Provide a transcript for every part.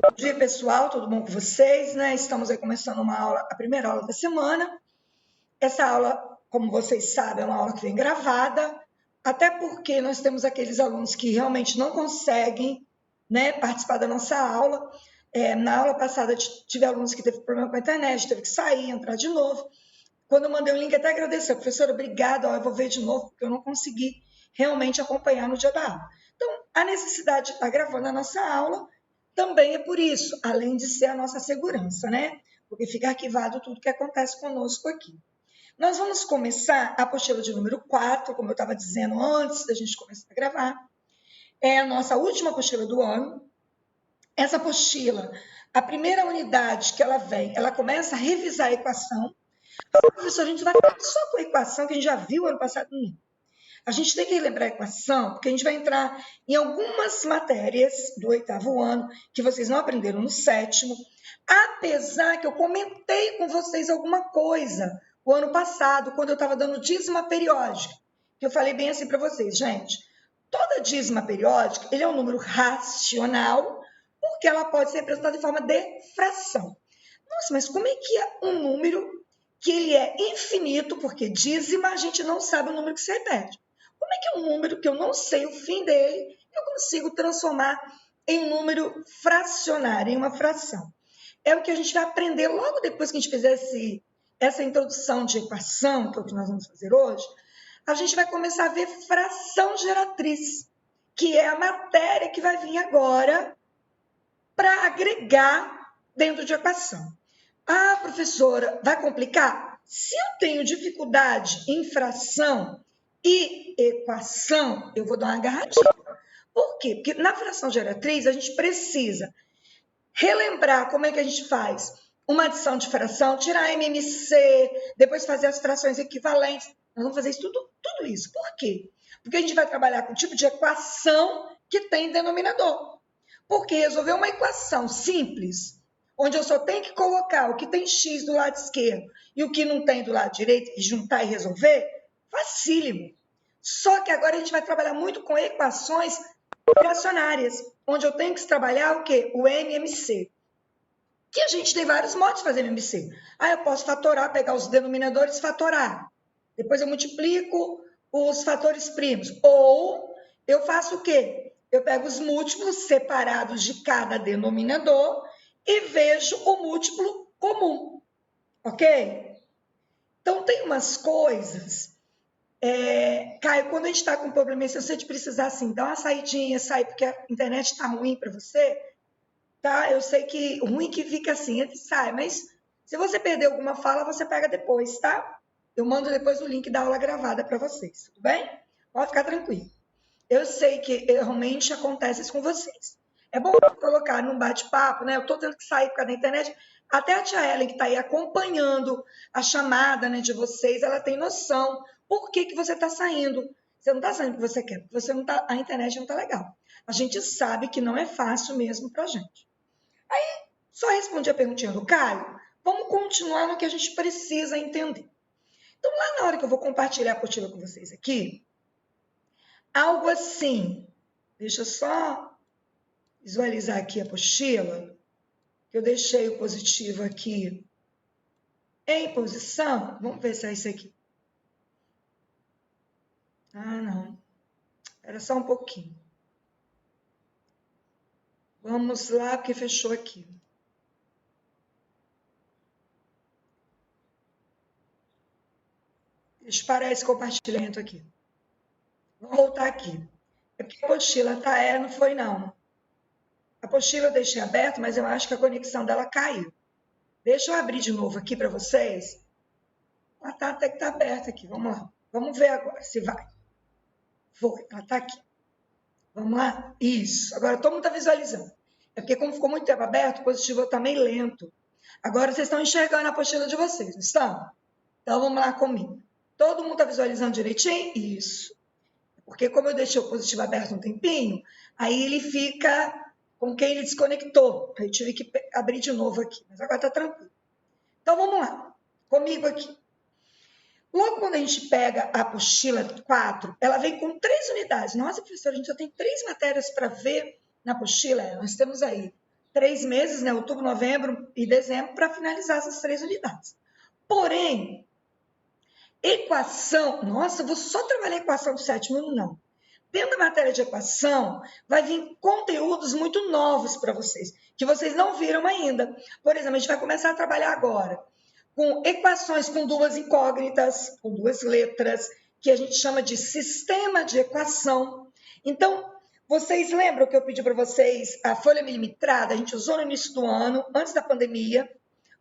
Bom dia, pessoal, tudo bom com vocês, né? Estamos aí começando uma aula, a primeira aula da semana. Essa aula, como vocês sabem, é uma aula que vem gravada, até porque nós temos aqueles alunos que realmente não conseguem, né, participar da nossa aula. Na aula passada, tive alunos que teve problema com a internet, teve que sair, entrar de novo. Quando eu mandei o link, até agradecer, professora, obrigada, eu vou ver de novo, porque eu não consegui realmente acompanhar no dia da aula. Então, a necessidade de estar gravando a nossa aula também é por isso, além de ser a nossa segurança, né? Porque fica arquivado tudo que acontece conosco aqui. Nós vamos começar a apostila de número 4, como eu estava dizendo antes da gente começar a gravar. É a nossa última apostila do ano. Essa apostila, a primeira unidade que ela vem, ela começa a revisar a equação. Professor, a gente vai ficar só com a equação que a gente já viu ano passado? Não. A gente tem que lembrar a equação, porque a gente vai entrar em algumas matérias do 8º ano que vocês não aprenderam no 7º, apesar que eu comentei com vocês alguma coisa o ano passado, quando eu estava dando dízima periódica, que eu falei bem assim para vocês, gente, toda dízima periódica, ele é um número racional, porque ela pode ser representada de forma de fração. Nossa, mas como é que é um número que ele é infinito, porque dízima a gente não sabe o número que se repete. Como é que é um número que eu não sei o fim dele, eu consigo transformar em um número fracionário, em uma fração? É o que a gente vai aprender logo depois que a gente fizer essa introdução de equação, que é o que nós vamos fazer hoje. A gente vai começar a ver fração geratriz, que é a matéria que vai vir agora para agregar dentro de equação. Ah, professora, vai complicar? Se eu tenho dificuldade em fração e equação, eu vou dar uma agarradinha. Por quê? Porque na fração geratriz a gente precisa relembrar como é que a gente faz uma adição de fração, tirar MMC, depois fazer as frações equivalentes. Nós vamos fazer isso tudo isso. Por quê? Porque a gente vai trabalhar com o tipo de equação que tem denominador. Porque resolver uma equação simples, onde eu só tenho que colocar o que tem x do lado esquerdo e o que não tem do lado direito, e juntar e resolver, facílimo. Só que agora a gente vai trabalhar muito com equações fracionárias, onde eu tenho que trabalhar o quê? O MMC. Que a gente tem vários modos de fazer MMC. Ah, eu posso fatorar, pegar os denominadores e fatorar. Depois eu multiplico os fatores primos. Ou eu faço o quê? Eu pego os múltiplos separados de cada denominador e vejo o múltiplo comum. Ok? Então, tem umas coisas... Caio, quando a gente está com um problema, se você precisar assim, dar uma saidinha, sair porque a internet está ruim para você, tá? Eu sei que ruim que fica assim, ele sai, mas se você perder alguma fala, você pega depois, tá? Eu mando depois o link da aula gravada para vocês, tudo bem? Pode ficar tranquilo. Eu sei que realmente acontece isso com vocês. É bom colocar num bate-papo, né? Eu estou tendo que sair por causa da internet. Até a tia Ellen, que está aí acompanhando a chamada, né, de vocês, ela tem noção por que você está saindo. Você não está saindo porque você quer, porque você não tá, a internet não está legal. A gente sabe que não é fácil mesmo para a gente. Aí, só respondi a perguntinha do Caio. Vamos continuar no que a gente precisa entender. Então, lá na hora que eu vou compartilhar a apostila com vocês aqui, algo assim, deixa eu só visualizar aqui a apostila, que eu deixei o positivo aqui em posição. Vamos ver se é isso aqui. Ah, não. Era só um pouquinho. Vamos lá, porque fechou aqui. Deixa eu parar esse compartilhamento aqui. Vamos voltar aqui. É porque a apostila tá, não foi não. A apostila eu deixei aberta, mas eu acho que a conexão dela caiu. Deixa eu abrir de novo aqui para vocês. Ela tá até que tá aberta aqui. Vamos lá. Vamos ver agora se vai. Foi, ela tá aqui. Vamos lá? Isso. Agora todo mundo está visualizando. É porque como ficou muito tempo aberto, o positivo está meio lento. Agora vocês estão enxergando a apostila de vocês, não estão? Então vamos lá comigo. Todo mundo está visualizando direitinho? Isso. Porque como eu deixei o positivo aberto um tempinho, aí ele fica com quem ele desconectou. Aí eu tive que abrir de novo aqui, mas agora está tranquilo. Então vamos lá, comigo aqui. Logo quando a gente pega a apostila 4, ela vem com 3 unidades. Nossa, professora, a gente só tem 3 matérias para ver na apostila. Nós temos aí 3 meses, né? Outubro, novembro e dezembro, para finalizar essas 3 unidades. Porém, equação, nossa, vou só trabalhar equação do 7º ano, não. Dentro da matéria de equação, vai vir conteúdos muito novos para vocês, que vocês não viram ainda. Por exemplo, a gente vai começar a trabalhar agora com equações com duas incógnitas, com duas letras, que a gente chama de sistema de equação. Então, vocês lembram que eu pedi para vocês a folha milimetrada? A gente usou no início do ano, antes da pandemia,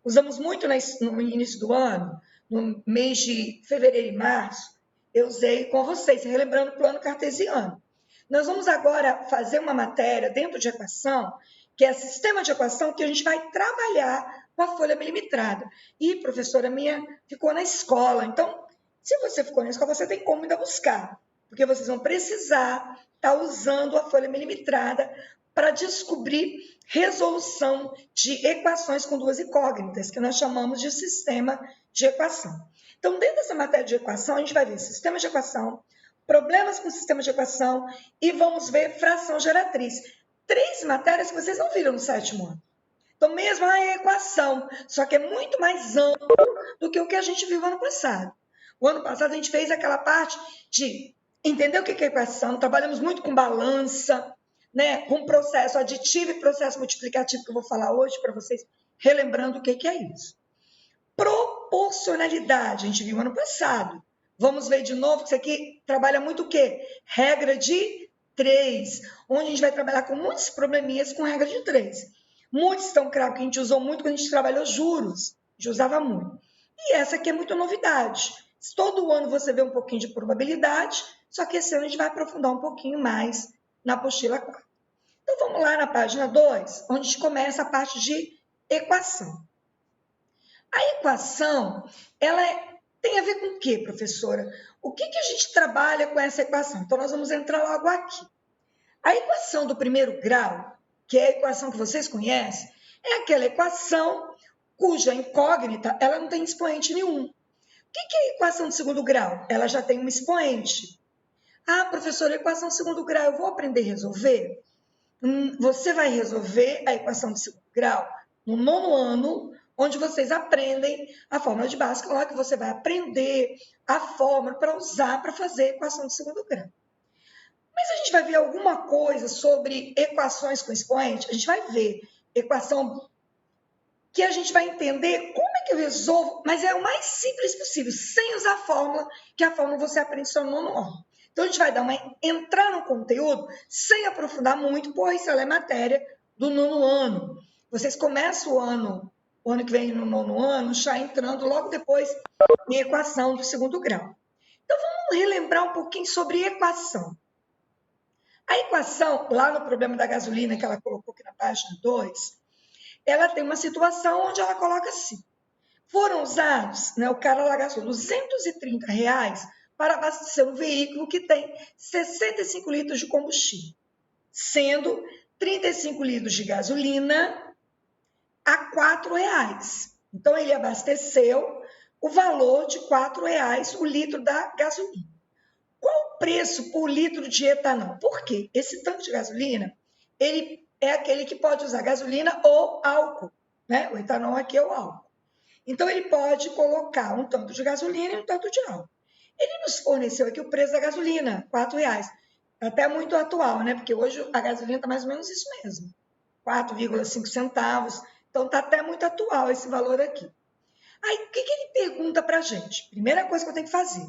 usamos muito no início do ano, no mês de fevereiro e março, eu usei com vocês, relembrando o plano cartesiano. Nós vamos agora fazer uma matéria dentro de equação, que é sistema de equação, que a gente vai trabalhar com a folha milimetrada. E, professora minha, ficou na escola. Então, se você ficou na escola, você tem como ainda buscar, porque vocês vão precisar estar usando a folha milimetrada para descobrir resolução de equações com duas incógnitas, que nós chamamos de sistema de equação. Então, dentro dessa matéria de equação, a gente vai ver sistema de equação, problemas com sistema de equação e vamos ver fração geratriz. 3 matérias que vocês não viram no 7º ano. Então, mesmo a equação, só que é muito mais amplo do que o que a gente viu no ano passado. O ano passado a gente fez aquela parte de entender o que é equação, trabalhamos muito com balança, né, com processo aditivo e processo multiplicativo, que eu vou falar hoje para vocês, relembrando o que é isso. Proporcionalidade, a gente viu ano passado. Vamos ver de novo que isso aqui trabalha muito o quê? Regra de 3, onde a gente vai trabalhar com muitos probleminhas com regra de 3. Muitos estão claro que a gente usou muito quando a gente trabalhou juros, a gente usava muito. E essa aqui é muito novidade. Todo ano você vê um pouquinho de probabilidade, só que esse ano a gente vai aprofundar um pouquinho mais na apostila 4. Então, vamos lá na página 2, onde a gente começa a parte de equação. A equação, ela tem a ver com o quê, professora? O que a gente trabalha com essa equação? Então, nós vamos entrar logo aqui. A equação do primeiro grau, que é a equação que vocês conhecem, é aquela equação cuja incógnita ela não tem expoente nenhum. O que é a equação do segundo grau? Ela já tem um expoente. Ah, professora, a equação do segundo grau, eu vou aprender a resolver? Você vai resolver a equação do segundo grau no 9º ano, onde vocês aprendem a fórmula de Bhaskara, lá que você vai aprender a fórmula para usar para fazer a equação do segundo grau. Mas a gente vai ver alguma coisa sobre equações com expoente? A gente vai ver equação que a gente vai entender como é que eu resolvo, mas é o mais simples possível, sem usar a fórmula, que a fórmula você aprende só no 9º ano. Então, a gente vai entrar no conteúdo sem aprofundar muito, pois ela é matéria do 9º ano. Vocês começam o ano que vem no 9º ano, já entrando logo depois em equação do segundo grau. Então, vamos relembrar um pouquinho sobre equação. A equação, lá no problema da gasolina, que ela colocou aqui na página 2, ela tem uma situação onde ela coloca assim. Foram usados, né, o cara lá gastou R$230 para abastecer um veículo que tem 65 litros de combustível, sendo 35 litros de gasolina a R$4. Então, ele abasteceu o valor de R$4 o litro da gasolina. Qual o preço por litro de etanol? Por quê? Esse tanque de gasolina, ele é aquele que pode usar gasolina ou álcool, né? O etanol aqui é o álcool. Então, ele pode colocar um tanto de gasolina e um tanto de álcool. Ele nos forneceu aqui o preço da gasolina, R$4. Até muito atual, né? Porque hoje a gasolina está mais ou menos isso mesmo, 4,5 centavos. Então, está até muito atual esse valor aqui. Aí, o que ele pergunta para a gente? Primeira coisa que eu tenho que fazer.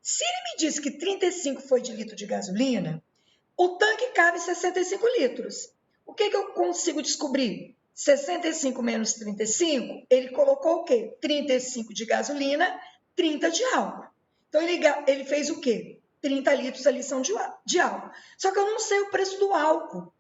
Se ele me disse que 35 foi de litro de gasolina, o tanque cabe 65 litros. O que eu consigo descobrir? 65 menos 35, ele colocou o quê? 35 de gasolina, 30 de álcool. Então, ele fez o quê? 30 litros ali são de álcool. Só que eu não sei o preço do álcool.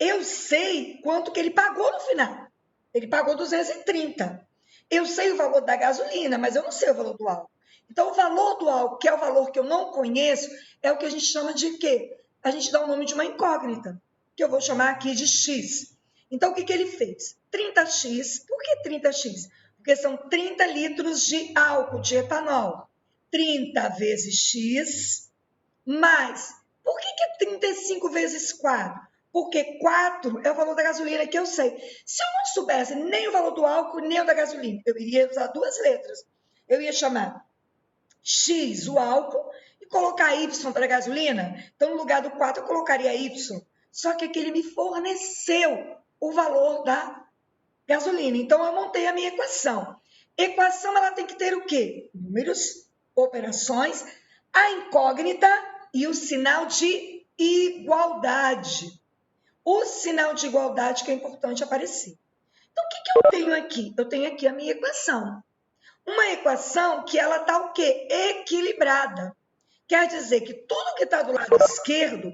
Eu sei quanto que ele pagou no final. Ele pagou 230. Eu sei o valor da gasolina, mas eu não sei o valor do álcool. Então, o valor do álcool, que é o valor que eu não conheço, é o que a gente chama de quê? A gente dá o nome de uma incógnita, que eu vou chamar aqui de X. Então, o que ele fez? 30x. Por que 30x? Porque são 30 litros de álcool, de etanol. 30 vezes x, mais. Por que é 35 vezes 4? Porque 4 é o valor da gasolina que eu sei. Se eu não soubesse nem o valor do álcool, nem o da gasolina, eu iria usar duas letras. Eu ia chamar X, o álcool, e colocar Y para a gasolina. Então, no lugar do 4, eu colocaria Y. Só que aqui ele me forneceu o valor da gasolina. Então, eu montei a minha equação. Equação, ela tem que ter o quê? Números, operações, a incógnita e o sinal de igualdade. O sinal de igualdade que é importante aparecer. Então, o que eu tenho aqui? Eu tenho aqui a minha equação. Uma equação que ela está o quê? Equilibrada. Quer dizer que tudo que está do lado esquerdo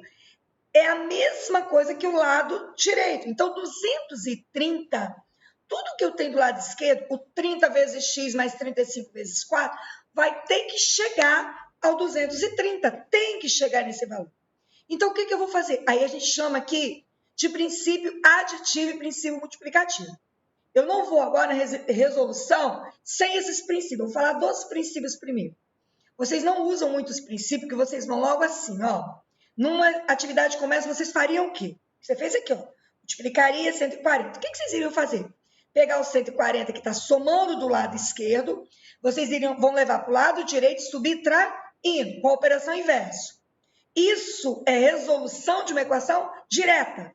é a mesma coisa que o lado direito. Então, 230, tudo que eu tenho do lado esquerdo, o 30 vezes x mais 35 vezes 4, vai ter que chegar ao 230. Tem que chegar nesse valor. Então, o que eu vou fazer? Aí a gente chama aqui de princípio aditivo e princípio multiplicativo. Eu não vou agora na resolução sem esses princípios. Eu vou falar dos princípios primeiro. Vocês não usam muitos princípios, que vocês vão logo assim, ó. Numa atividade como essa, vocês fariam o quê? Você fez aqui, ó. Multiplicaria 140. O que vocês iriam fazer? Pegar o 140 que está somando do lado esquerdo, vocês vão levar para o lado direito e subtraindo, com a operação inversa. Isso é resolução de uma equação direta.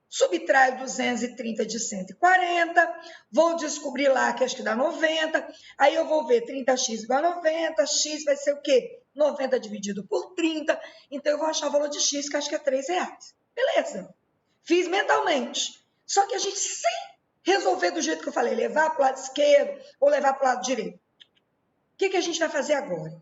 Subtraio 230 de 140, vou descobrir lá que acho que dá 90, aí eu vou ver 30x igual a 90, x vai ser o quê? 90 dividido por 30, então eu vou achar o valor de x, que acho que é R$3. Beleza, fiz mentalmente. Só que a gente, sem resolver do jeito que eu falei, levar para o lado esquerdo ou levar para o lado direito, o que a gente vai fazer agora?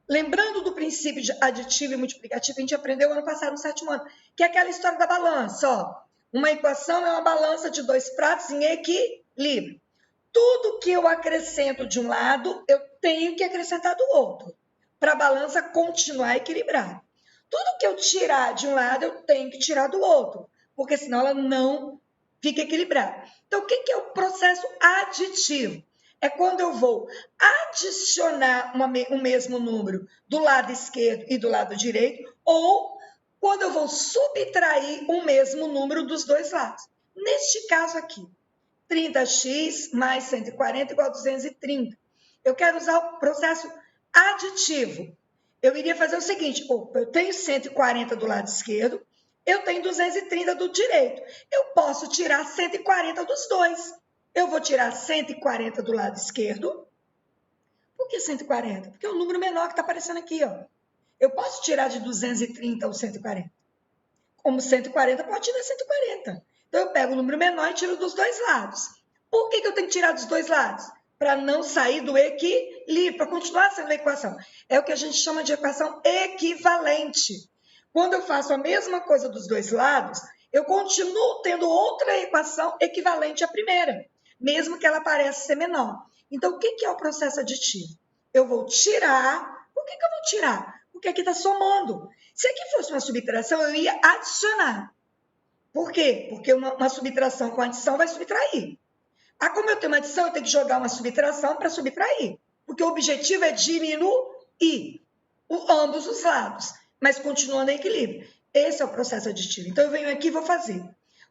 Lembrando do princípio de aditivo e multiplicativo, a gente aprendeu ano passado, no 7º ano, que é aquela história da balança, ó. Uma equação é uma balança de dois pratos em equilíbrio. Tudo que eu acrescento de um lado, eu tenho que acrescentar do outro, para a balança continuar equilibrada. Tudo que eu tirar de um lado, eu tenho que tirar do outro, porque senão ela não fica equilibrada. Então, o que é o processo aditivo? É quando eu vou adicionar um mesmo número do lado esquerdo e do lado direito, ou quando eu vou subtrair o mesmo número dos dois lados. Neste caso aqui, 30x mais 140 igual a 230. Eu quero usar o processo aditivo. Eu iria fazer o seguinte, eu tenho 140 do lado esquerdo, eu tenho 230 do direito. Eu posso tirar 140 dos dois. Eu vou tirar 140 do lado esquerdo. Por que 140? Porque é o número menor que está aparecendo aqui, ó. Eu posso tirar de 230 ou 140. Como 140 pode tirar 140. Então, eu pego o número menor e tiro dos dois lados. Por que eu tenho que tirar dos dois lados? Para não sair do equilíbrio, para continuar sendo a equação. É o que a gente chama de equação equivalente. Quando eu faço a mesma coisa dos dois lados, eu continuo tendo outra equação equivalente à primeira, mesmo que ela pareça ser menor. Então, o que é o processo aditivo? Eu vou tirar. Por que eu vou tirar? Porque aqui está somando. Se aqui fosse uma subtração, eu ia adicionar. Por quê? Porque uma subtração com adição vai subtrair. Como eu tenho uma adição, eu tenho que jogar uma subtração para subtrair. Porque o objetivo é diminuir ambos os lados, mas continuando em equilíbrio. Esse é o processo aditivo. Então, eu venho aqui e vou fazer.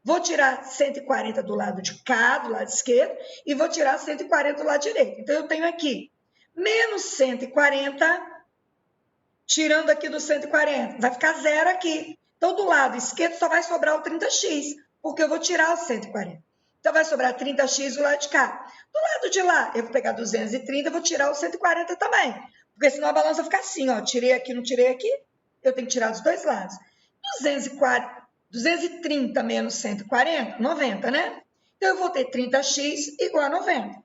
Vou tirar 140 do lado de cá, do lado esquerdo, e vou tirar 140 do lado direito. Então, eu tenho aqui menos 140... Tirando aqui do 140, vai ficar zero aqui. Então, do lado esquerdo só vai sobrar o 30x, porque eu vou tirar o 140. Então, vai sobrar 30x do lado de cá. Do lado de lá, eu vou pegar 230 e vou tirar o 140 também. Porque senão a balança vai ficar assim, ó. Tirei aqui, não tirei aqui. Eu tenho que tirar dos dois lados. 230 menos 140, 90, né? Então, eu vou ter 30x igual a 90.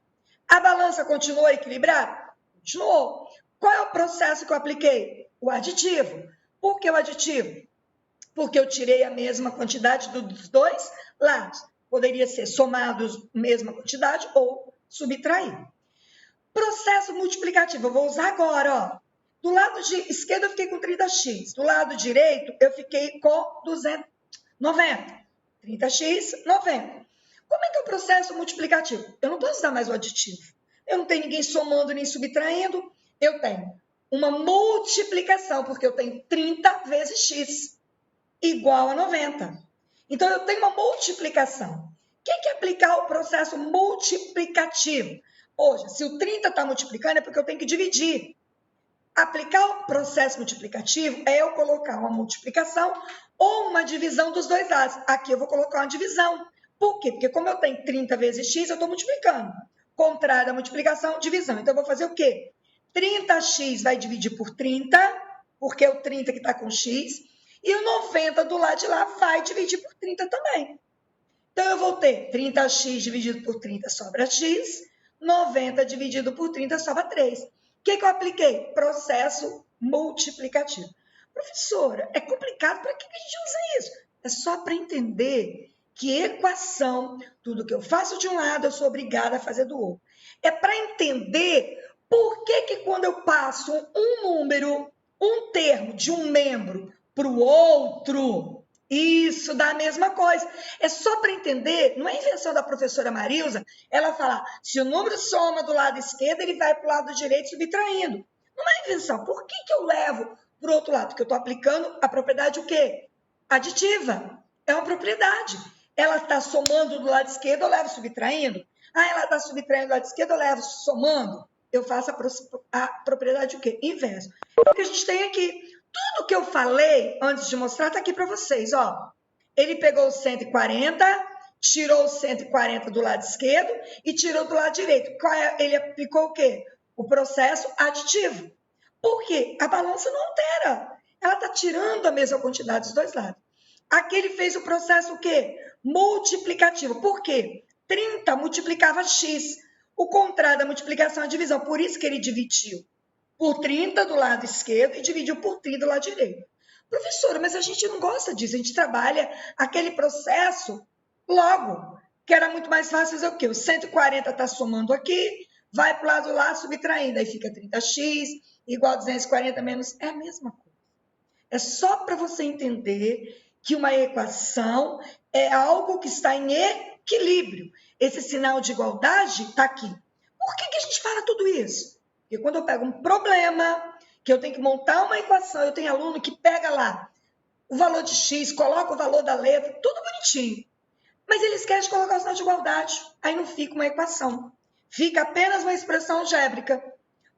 A balança continuou equilibrada? Continuou. Qual é o processo que eu apliquei? O aditivo. Por que o aditivo? Porque eu tirei a mesma quantidade dos dois lados. Poderia ser somados a mesma quantidade ou subtrair. Processo multiplicativo. Eu vou usar agora, ó. Do lado de esquerdo eu fiquei com 30x. Do lado direito eu fiquei com 290. 30x, 90. Como é que é o processo multiplicativo? Eu não posso usar mais o aditivo. Eu não tenho ninguém somando nem subtraindo. Eu tenho uma multiplicação, porque eu tenho 30 vezes x igual a 90. Então, eu tenho uma multiplicação. O que é aplicar o processo multiplicativo? Hoje, se o 30 está multiplicando, é porque eu tenho que dividir. Aplicar o processo multiplicativo é eu colocar uma multiplicação ou uma divisão dos dois lados. Aqui eu vou colocar uma divisão. Por quê? Porque como eu tenho 30 vezes x, eu estou multiplicando. Contrário da multiplicação, divisão. Então, eu vou fazer o quê? 30x vai dividir por 30, porque é o 30 que está com x, e o 90 do lado de lá vai dividir por 30 também. Então, eu vou ter 30x dividido por 30 sobra x, 90 dividido por 30 sobra 3. O que eu apliquei? Processo multiplicativo. Professora, é complicado, para que a gente usa isso? É só para entender que equação, tudo que eu faço de um lado, eu sou obrigada a fazer do outro. É para entender por que quando eu passo um número, um termo de um membro para o outro, isso dá a mesma coisa. É só para entender, não é invenção da professora Marilza, ela falar, se o número soma do lado esquerdo, ele vai para o lado direito subtraindo. Não é invenção. Por que eu levo para o outro lado? Porque eu estou aplicando a propriedade o quê? Aditiva. É uma propriedade. Ela está somando do lado esquerdo, eu levo subtraindo. Ah, ela está subtraindo do lado esquerdo, eu levo somando. Eu faço a propriedade o quê? Inverso. É o que a gente tem aqui. Tudo que eu falei antes de mostrar está aqui para vocês, ó. Ele pegou o 140, tirou o 140 do lado esquerdo e tirou do lado direito. Ele aplicou o quê? O processo aditivo. Por quê? A balança não altera. Ela está tirando a mesma quantidade dos dois lados. Aqui ele fez o processo o quê? Multiplicativo. Por quê? 30 multiplicava x. O contrário da multiplicação é a divisão. Por isso que ele dividiu por 30 do lado esquerdo e dividiu por 30 do lado direito. Professora, mas a gente não gosta disso. A gente trabalha aquele processo logo, que era muito mais fácil fazer o quê? O 140 está somando aqui, vai para o lado lá, subtraindo. Aí fica 30x igual a 240 menos... É a mesma coisa. É só para você entender que uma equação é algo que está em equilíbrio. Esse sinal de igualdade está aqui. Por que a gente fala tudo isso? Porque quando eu pego um problema, que eu tenho que montar uma equação, eu tenho aluno que pega lá o valor de x, coloca o valor da letra, tudo bonitinho. Mas ele esquece de colocar o sinal de igualdade. Aí não fica uma equação. Fica apenas uma expressão algébrica.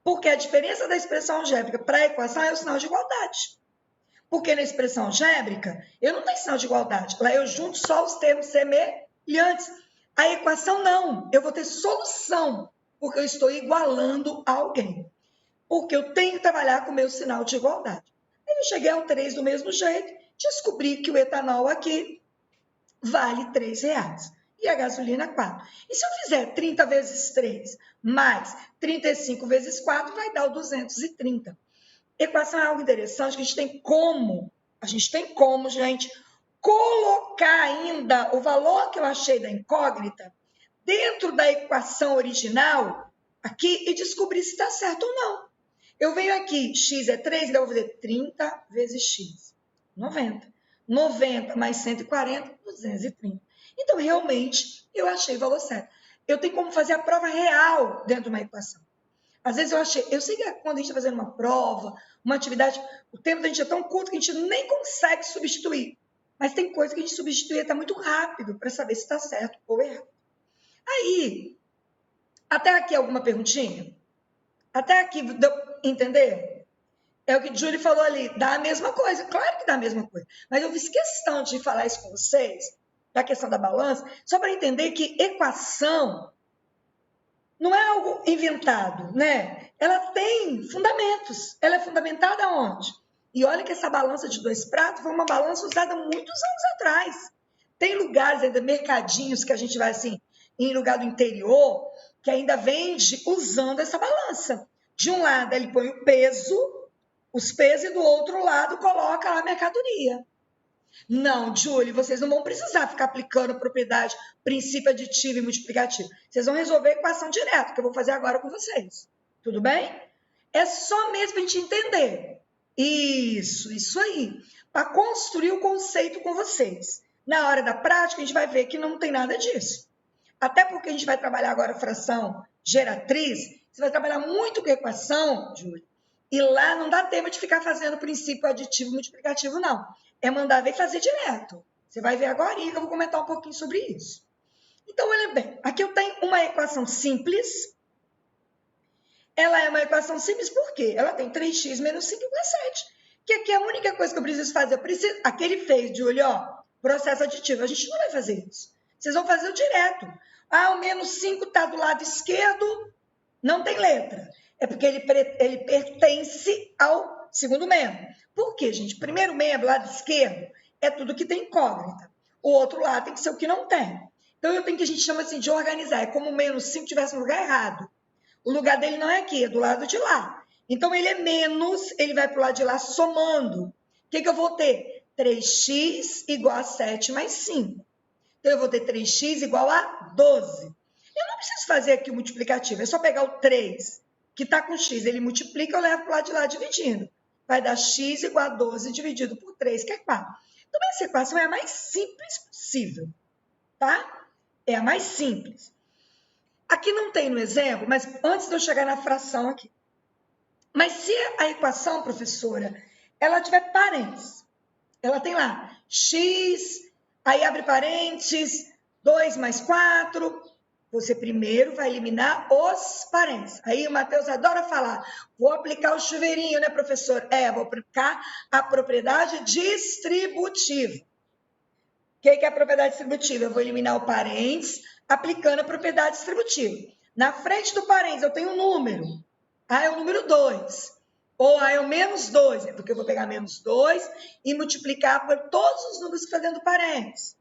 Porque a diferença da expressão algébrica para a equação é o sinal de igualdade. Porque na expressão algébrica, eu não tenho sinal de igualdade. Lá eu junto só os termos semelhantes. A equação não. Eu vou ter solução, porque eu estou igualando a alguém. Porque eu tenho que trabalhar com o meu sinal de igualdade. Aí eu cheguei ao 3 do mesmo jeito, descobri que o etanol aqui vale R$3 e a gasolina 4. E se eu fizer 30 vezes 3 mais 35 vezes 4, vai dar o 230. Equação é algo interessante que a gente tem como, gente, colocar ainda o valor que eu achei da incógnita dentro da equação original aqui e descobrir se está certo ou não. Eu venho aqui, x é 3, então eu vou fazer 30 vezes x, 90. 90 mais 140, 230. Então, realmente, eu achei o valor certo. Eu tenho como fazer a prova real dentro de uma equação. Às vezes eu sei que quando a gente está fazendo uma prova, uma atividade, o tempo da gente é tão curto que a gente nem consegue substituir. Mas tem coisa que a gente substitui até muito rápido para saber se está certo ou errado. Aí, até aqui alguma perguntinha? Até aqui, deu entender? É o que a Julie falou ali, dá a mesma coisa. Claro que dá a mesma coisa. Mas eu fiz questão de falar isso com vocês, da questão da balança, só para entender que equação não é algo inventado, né? Ela tem fundamentos. Ela é fundamentada onde? E olha que essa balança de 2 pratos foi uma balança usada muitos anos atrás. Tem lugares ainda, mercadinhos, que a gente vai assim, em lugar do interior, que ainda vende usando essa balança. De um lado, ele põe o peso, os pesos, e do outro lado, coloca a mercadoria. Não, Julie, vocês não vão precisar ficar aplicando propriedade, princípio aditivo e multiplicativo. Vocês vão resolver a equação direto, que eu vou fazer agora com vocês. Tudo bem? É só mesmo para a gente entender. Isso aí. Para construir o conceito com vocês. Na hora da prática, a gente vai ver que não tem nada disso. Até porque a gente vai trabalhar agora fração geratriz, você vai trabalhar muito com equação, Júlia, e lá não dá tempo de ficar fazendo princípio aditivo e multiplicativo, não. É mandar ver e fazer direto. Você vai ver agora que eu vou comentar um pouquinho sobre isso. Então, olha bem, aqui eu tenho uma equação simples. Ela é uma equação simples por quê? Ela tem 3x menos 5 igual a 7. Que aqui é a única coisa que eu preciso fazer. Aquele fez de olho, ó, processo aditivo. A gente não vai fazer isso. Vocês vão fazer o direto. Ah, o menos 5 está do lado esquerdo, não tem letra. É porque ele pertence ao segundo membro. Por quê, gente? Primeiro membro, lado esquerdo, é tudo que tem incógnita. O outro lado tem que ser o que não tem. Então, eu tenho que a gente chama assim de organizar. É como o menos 5 tivesse no lugar errado. O lugar dele não é aqui, é do lado de lá. Então, ele é menos, ele vai para o lado de lá somando. O que eu vou ter? 3x igual a 7 mais 5. Então, eu vou ter 3x igual a 12. Eu não preciso fazer aqui o multiplicativo, é só pegar o 3, que está com x, ele multiplica, eu levo para o lado de lá dividindo. Vai dar x igual a 12 dividido por 3, que é 4. Então, essa equação é a mais simples possível, tá? É a mais simples. Aqui não tem no exemplo, mas antes de eu chegar na fração aqui. Mas se a equação, professora, ela tiver parênteses, ela tem lá x, aí abre parênteses, 2 mais 4, você primeiro vai eliminar os parênteses. Aí o Matheus adora falar, vou aplicar o chuveirinho, né, professor? Vou aplicar a propriedade distributiva. O que é a propriedade distributiva? Eu vou eliminar o parênteses aplicando a propriedade distributiva. Na frente do parênteses eu tenho um número. É o número 2. Ou é o menos 2. É porque eu vou pegar menos 2 e multiplicar por todos os números que estão dentro do parênteses.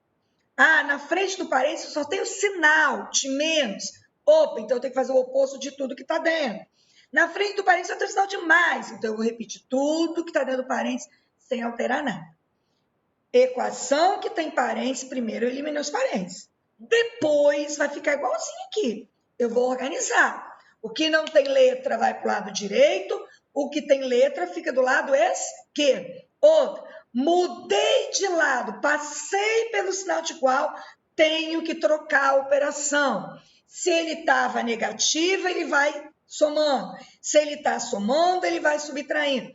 Na frente do parênteses eu só tenho o sinal de menos. Opa, então eu tenho que fazer o oposto de tudo que está dentro. Na frente do parênteses eu tenho o sinal de mais. Então eu vou repetir tudo que está dentro do parênteses sem alterar nada. Equação que tem parênteses, primeiro eu elimino os parênteses. Depois vai ficar igualzinho aqui. Eu vou organizar. O que não tem letra vai para o lado direito, o que tem letra fica do lado esquerdo. Outra, mudei de lado, passei pelo sinal de igual, tenho que trocar a operação. Se ele estava negativo, ele vai somando. Se ele está somando, ele vai subtraindo.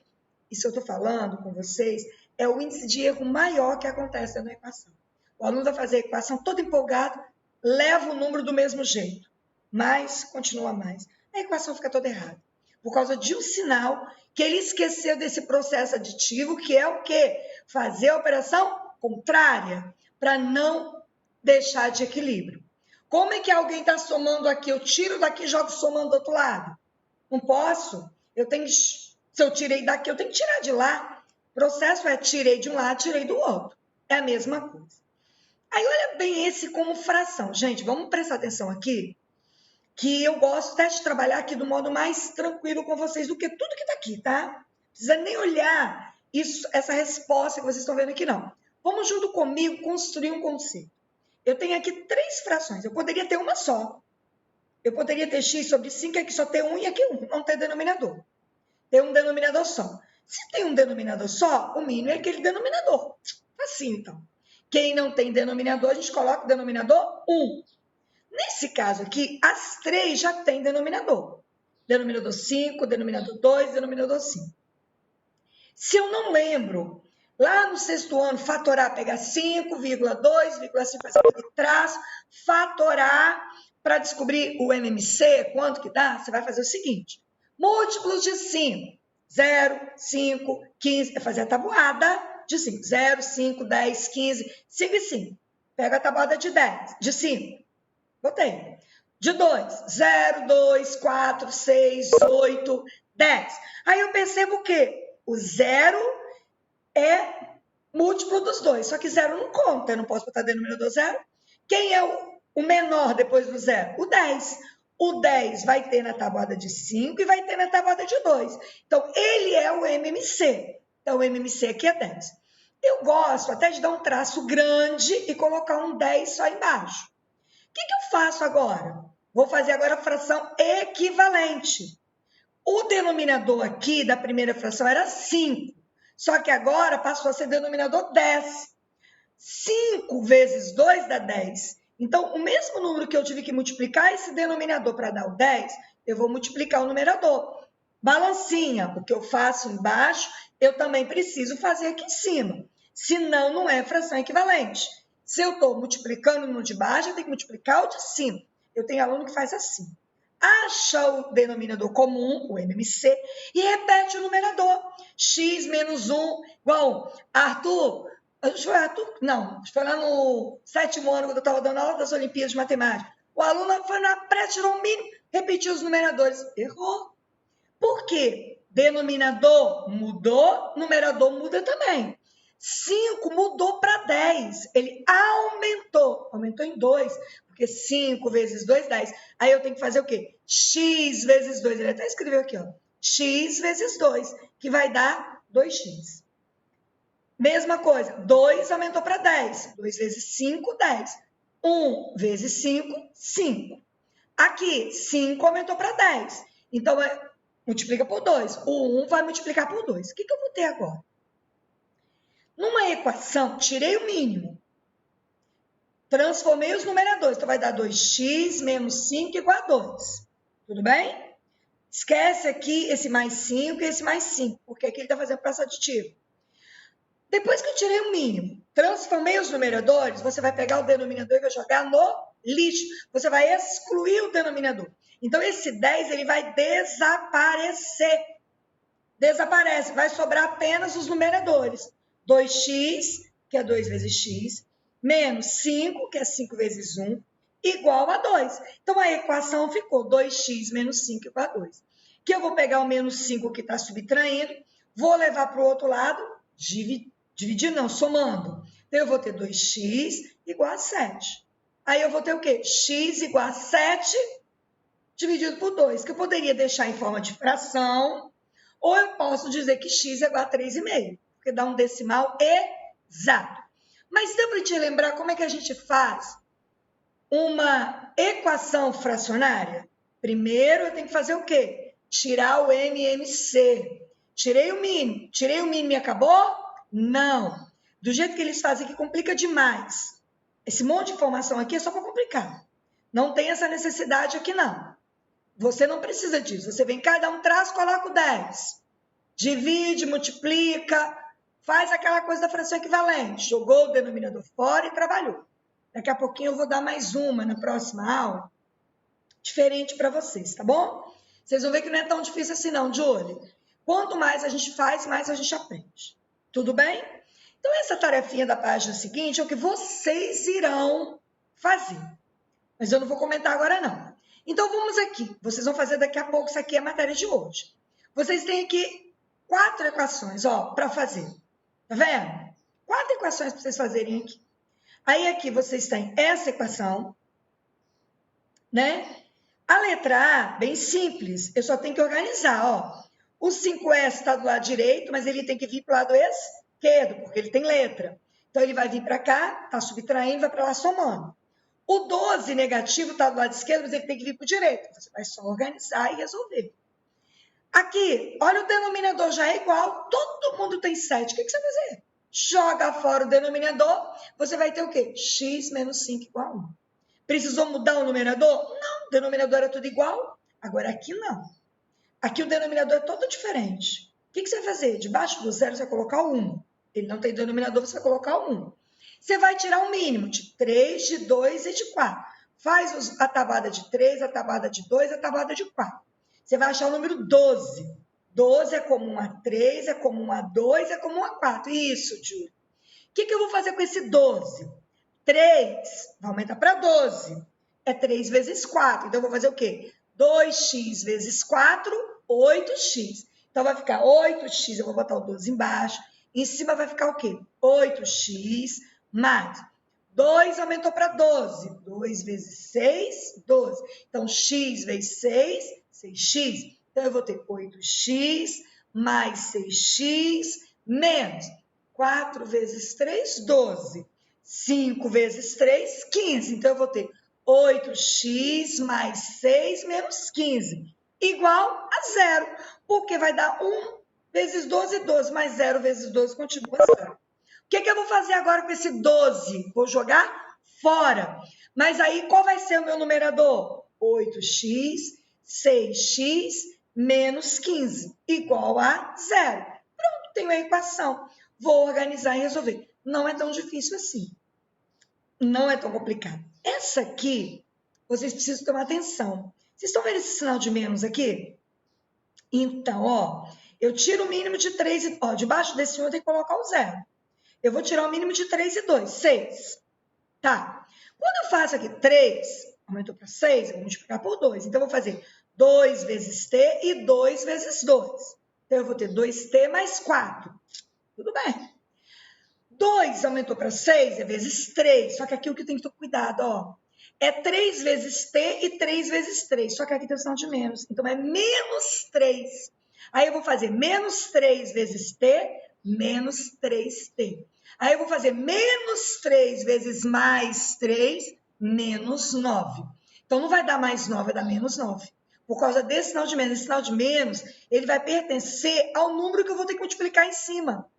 Isso eu estou falando com vocês é o índice de erro maior que acontece na equação. O aluno vai fazer a equação todo empolgado, leva o número do mesmo jeito, mas continua mais. A equação fica toda errada, por causa de um sinal que ele esqueceu desse processo aditivo, que é o quê? Fazer a operação contrária, para não deixar de equilíbrio. Como é que alguém está somando aqui? Eu tiro daqui e jogo somando do outro lado. Não posso. Se eu tirei daqui, eu tenho que tirar de lá. O processo é tirei de um lado, tirei do outro. É a mesma coisa. Aí, olha bem esse como fração. Gente, vamos prestar atenção aqui, que eu gosto até de trabalhar aqui do modo mais tranquilo com vocês do que tudo que está aqui, tá? Não precisa nem olhar essa resposta que vocês estão vendo aqui, não. Vamos junto comigo construir um conceito. Eu tenho aqui 3 frações. Eu poderia ter uma só. Eu poderia ter x sobre 5, aqui só ter 1 e aqui 1. Não tem denominador. Tem um denominador só. Se tem um denominador só, o mínimo é aquele denominador. Assim, então. Quem não tem denominador, a gente coloca o denominador 1. Nesse caso aqui, as 3 já têm denominador. Denominador 5, denominador 2, denominador 5. Se eu não lembro, lá no 6º ano, fatorar, pegar 5,2,5, fazer aquele traço, fatorar para descobrir o MMC, quanto que dá, você vai fazer o seguinte. Múltiplos de 5. 0, 5, 15. É fazer a tabuada de 5. 0, 5, 10, 15, 5 e 5. Pega a tabuada de 10, de 5. Botei. De 2. 0, 2, 4, 6, 8, 10. Aí eu percebo o quê? O 0 é múltiplo dos 2. Só que 0 não conta. Eu não posso botar denominador 0. Quem é o menor depois do 0? O 10. O 10 vai ter na tabuada de 5 e vai ter na tabuada de 2. Então, ele é o MMC. Então, o MMC aqui é 10. Eu gosto até de dar um traço grande e colocar um 10 só embaixo. O que eu faço agora? Vou fazer agora a fração equivalente. O denominador aqui da primeira fração era 5. Só que agora passou a ser denominador 10. 5 vezes 2 dá 10. Então, o mesmo número que eu tive que multiplicar esse denominador para dar o 10, eu vou multiplicar o numerador. Balancinha, o que eu faço embaixo, eu também preciso fazer aqui em cima. Senão, não é fração equivalente. Se eu estou multiplicando no de baixo, eu tenho que multiplicar o de cima. Eu tenho aluno que faz assim. Acha o denominador comum, o MMC, e repete o numerador. X menos 1 igual Arthur. Arthur? Não, foi lá no 7º ano, quando eu estava dando aula das Olimpíadas de Matemática. O aluno foi na pré, tirou o mínimo, repetiu os numeradores. Errou. Por quê? Denominador mudou, numerador muda também. 5 mudou para 10. Ele aumentou em 2, porque 5 vezes 2, 10. Aí eu tenho que fazer o quê? X vezes 2. Ele até escreveu aqui, ó. X vezes 2, que vai dar 2x. Mesma coisa, 2 aumentou para 10. 2 vezes 5, 10. 1 vezes 5, 5. Aqui, 5 aumentou para 10. Então, multiplica por 2. O 1 vai multiplicar por 2. O que eu vou ter agora? Numa equação, tirei o mínimo. Transformei os numeradores. Então, vai dar 2x menos 5 igual a 2. Tudo bem? Esquece aqui esse mais 5 e esse mais 5, porque aqui ele está fazendo processo aditivo. Depois que eu tirei o mínimo, transformei os numeradores, você vai pegar o denominador e vai jogar no lixo. Você vai excluir o denominador. Então, esse 10 ele vai desaparecer. Desaparece, vai sobrar apenas os numeradores. 2x, que é 2 vezes x, menos 5, que é 5 vezes 1, igual a 2. Então, a equação ficou 2x menos 5 igual a 2. Que eu vou pegar o menos 5 que está subtraindo, vou levar para o outro lado, dividindo não, somando. Então, eu vou ter 2x igual a 7. Aí, eu vou ter o quê? X igual a 7 dividido por 2, que eu poderia deixar em forma de fração, ou eu posso dizer que x é igual a 3,5, porque dá um decimal exato. Mas deu para te lembrar como é que a gente faz uma equação fracionária? Primeiro, eu tenho que fazer o quê? Tirar o MMC. Tirei o mínimo e acabou? Não. Do jeito que eles fazem aqui, complica demais. Esse monte de informação aqui é só para complicar. Não tem essa necessidade aqui, não. Você não precisa disso. Você vem, cada um traz, coloca o 10. Divide, multiplica, faz aquela coisa da fração equivalente. Jogou o denominador fora e trabalhou. Daqui a pouquinho eu vou dar mais uma na próxima aula, diferente para vocês, tá bom? Vocês vão ver que não é tão difícil assim não, Julie. Quanto mais a gente faz, mais a gente aprende. Tudo bem? Então, essa tarefinha da página seguinte é o que vocês irão fazer. Mas eu não vou comentar agora, não. Então, vamos aqui. Vocês vão fazer daqui a pouco, isso aqui é a matéria de hoje. Vocês têm aqui 4 equações, ó, para fazer. Tá vendo? 4 equações para vocês fazerem aqui. Aí, aqui, vocês têm essa equação, né? A letra A, bem simples. Eu só tenho que organizar, ó. O 5S está do lado direito, mas ele tem que vir para o lado esquerdo, porque ele tem letra. Então, ele vai vir para cá, está subtraindo, vai para lá somando. O 12 negativo está do lado esquerdo, mas ele tem que vir para o direito. Você vai só organizar e resolver. Aqui, olha, o denominador já é igual, todo mundo tem 7. O que você vai fazer? Joga fora o denominador, você vai ter o quê? X menos 5 igual a 1. Precisou mudar o numerador? Não, o denominador era tudo igual. Agora, aqui não. Aqui o denominador é todo diferente. O que você vai fazer? Debaixo do zero, você vai colocar o 1. Ele não tem denominador, você vai colocar o 1. Você vai tirar o mínimo de 3, de 2 e de 4. Faz a tabada de 3, a tabada de 2, a tabada de 4. Você vai achar o número 12. 12 é comum a 3, é comum a 2, é comum a 4. Isso, Júlia. O que eu vou fazer com esse 12? 3 vai aumentar para 12. É 3 vezes 4. Então, eu vou fazer o quê? 2x vezes 4, 8x. Então, vai ficar 8x, eu vou botar o 12 embaixo. Em cima vai ficar o quê? 8x mais 2 aumentou para 12. 2 vezes 6, 12. Então, x vezes 6, 6x. Então, eu vou ter 8x mais 6x menos 4 vezes 3, 12. 5 vezes 3, 15. Então, eu vou ter 8x mais 6 menos 15, igual a 0. Porque vai dar 1 vezes 12, 12, mais 0 vezes 12 continua 0. O que eu vou fazer agora com esse 12? Vou jogar fora. Mas aí, qual vai ser o meu numerador? 8x, 6x, menos 15, igual a 0. Pronto, tenho a equação. Vou organizar e resolver. Não é tão difícil assim. Não é tão complicado. Essa aqui, vocês precisam tomar atenção. Vocês estão vendo esse sinal de menos aqui? Então, ó, eu tiro o mínimo de 3 e... Ó, debaixo desse 1 eu tenho que colocar o 0. Eu vou tirar o mínimo de 3 e 2, 6. Tá. Quando eu faço aqui 3, aumentou para 6, eu vou multiplicar por 2. Então, eu vou fazer 2 vezes t e 2 vezes 2. Então, eu vou ter 2t mais 4. Tudo bem. 2 aumentou para 6 é vezes 3. Só que aqui o que tem que ter cuidado, ó. É 3 vezes t e 3 vezes 3. Só que aqui tem o sinal de menos. Então, é menos 3. Aí, eu vou fazer menos 3 vezes t, menos 3t. Aí, eu vou fazer menos 3 vezes mais 3, menos 9. Então, não vai dar mais 9, vai dar menos 9. Por causa desse sinal de menos. Esse sinal de menos, ele vai pertencer ao número que eu vou ter que multiplicar em cima.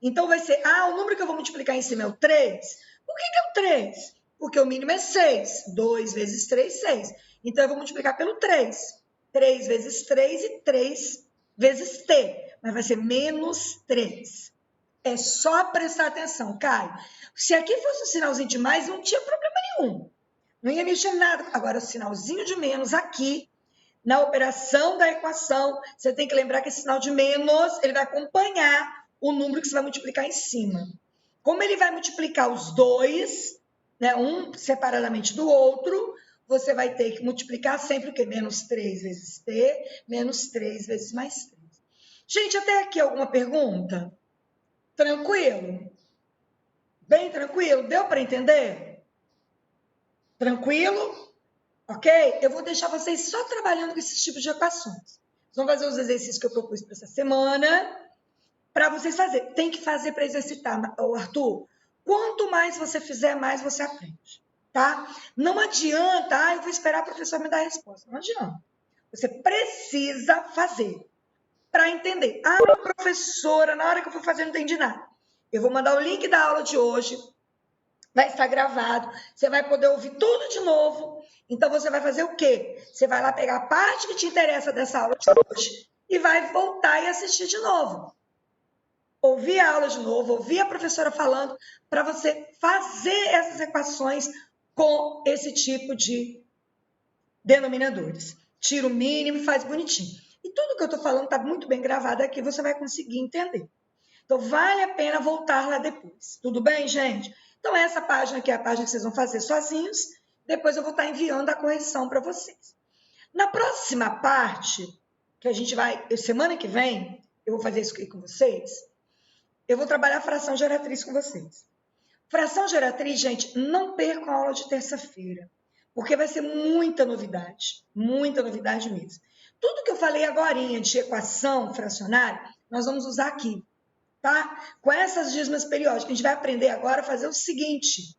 Então, vai ser, o número que eu vou multiplicar em cima é o 3. Por que é o 3? Porque o mínimo é 6. 2 vezes 3, 6. Então, eu vou multiplicar pelo 3. 3 vezes 3 e 3 vezes t. Mas vai ser menos 3. É só prestar atenção, Caio. Se aqui fosse um sinalzinho de mais, não tinha problema nenhum. Não ia mexer nada. Agora, o sinalzinho de menos aqui, na operação da equação, você tem que lembrar que esse sinal de menos, ele vai acompanhar o número que você vai multiplicar em cima. Como ele vai multiplicar os dois, né, um separadamente do outro, você vai ter que multiplicar sempre o quê? Menos 3 vezes t, menos 3 vezes mais 3. Gente, até aqui alguma pergunta? Tranquilo? Bem tranquilo? Deu para entender? Tranquilo? Ok? Eu vou deixar vocês só trabalhando com esses tipos de equações. Vocês vão fazer os exercícios que eu propus para essa semana, para vocês fazerem. Tem que fazer para exercitar, Arthur. Quanto mais você fizer, mais você aprende, tá? Não adianta, eu vou esperar a professora me dar a resposta. Não adianta. Você precisa fazer para entender. Professora, na hora que eu for fazer, não entendi nada. Eu vou mandar o link da aula de hoje, vai estar gravado, você vai poder ouvir tudo de novo. Então, você vai fazer o quê? Você vai lá pegar a parte que te interessa dessa aula de hoje e vai voltar e assistir de novo. Ouvir a aula de novo, ouvir a professora falando, para você fazer essas equações com esse tipo de denominadores. Tira o mínimo e faz bonitinho. E tudo que eu estou falando está muito bem gravado aqui, você vai conseguir entender. Então, vale a pena voltar lá depois. Tudo bem, gente? Então, essa página aqui é a página que vocês vão fazer sozinhos. Depois eu vou estar enviando a correção para vocês. Na próxima parte, que a gente vai... Semana que vem, eu vou fazer isso aqui com vocês. Eu vou trabalhar fração geratriz com vocês. Fração geratriz, gente, não percam a aula de terça-feira, porque vai ser muita novidade mesmo. Tudo que eu falei agorinha de equação fracionária, nós vamos usar aqui, tá? Com essas dízimas periódicas, a gente vai aprender agora a fazer o seguinte.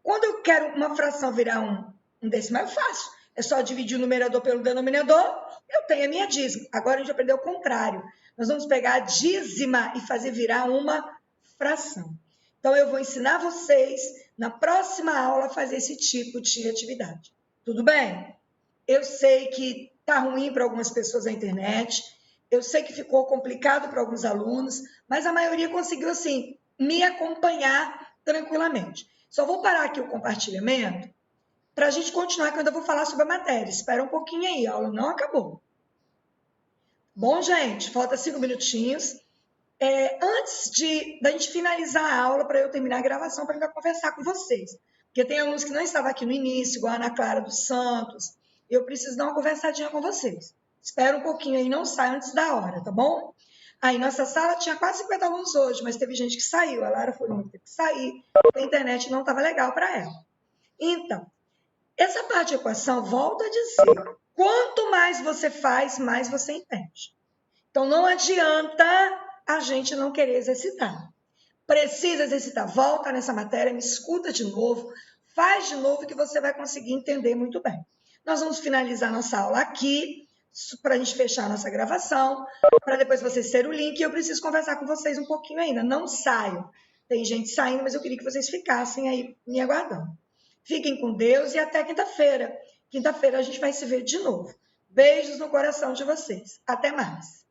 Quando eu quero uma fração virar um decimal, é fácil. É só dividir o numerador pelo denominador, eu tenho a minha dízima. Agora a gente vai aprender o contrário. Nós vamos pegar a dízima e fazer virar uma fração. Então, eu vou ensinar vocês, na próxima aula, a fazer esse tipo de atividade. Tudo bem? Eu sei que está ruim para algumas pessoas a internet, eu sei que ficou complicado para alguns alunos, mas a maioria conseguiu, assim, me acompanhar tranquilamente. Só vou parar aqui o compartilhamento para a gente continuar, que eu ainda vou falar sobre a matéria. Espera um pouquinho aí, a aula não acabou. Bom, gente, falta 5 minutinhos. Antes da gente finalizar a aula, para eu terminar a gravação, para eu conversar com vocês. Porque tem alunos que não estavam aqui no início, igual a Ana Clara dos Santos. Eu preciso dar uma conversadinha com vocês. Espera um pouquinho aí, não sai antes da hora, tá bom? Aí, nossa sala tinha quase 50 alunos hoje, mas teve gente que saiu. A Lara foi uma que teve que sair, a internet não estava legal para ela. Então, essa parte de equação, volta a dizer, quanto mais você faz, mais você entende. Então, não adianta a gente não querer exercitar. Precisa exercitar. Volta nessa matéria, me escuta de novo, faz de novo que você vai conseguir entender muito bem. Nós vamos finalizar nossa aula aqui, para a gente fechar a nossa gravação, para depois vocês terem o link, e eu preciso conversar com vocês um pouquinho ainda. Não saiam. Tem gente saindo, mas eu queria que vocês ficassem aí me aguardando. Fiquem com Deus e até quinta-feira. Quinta-feira a gente vai se ver de novo. Beijos no coração de vocês. Até mais.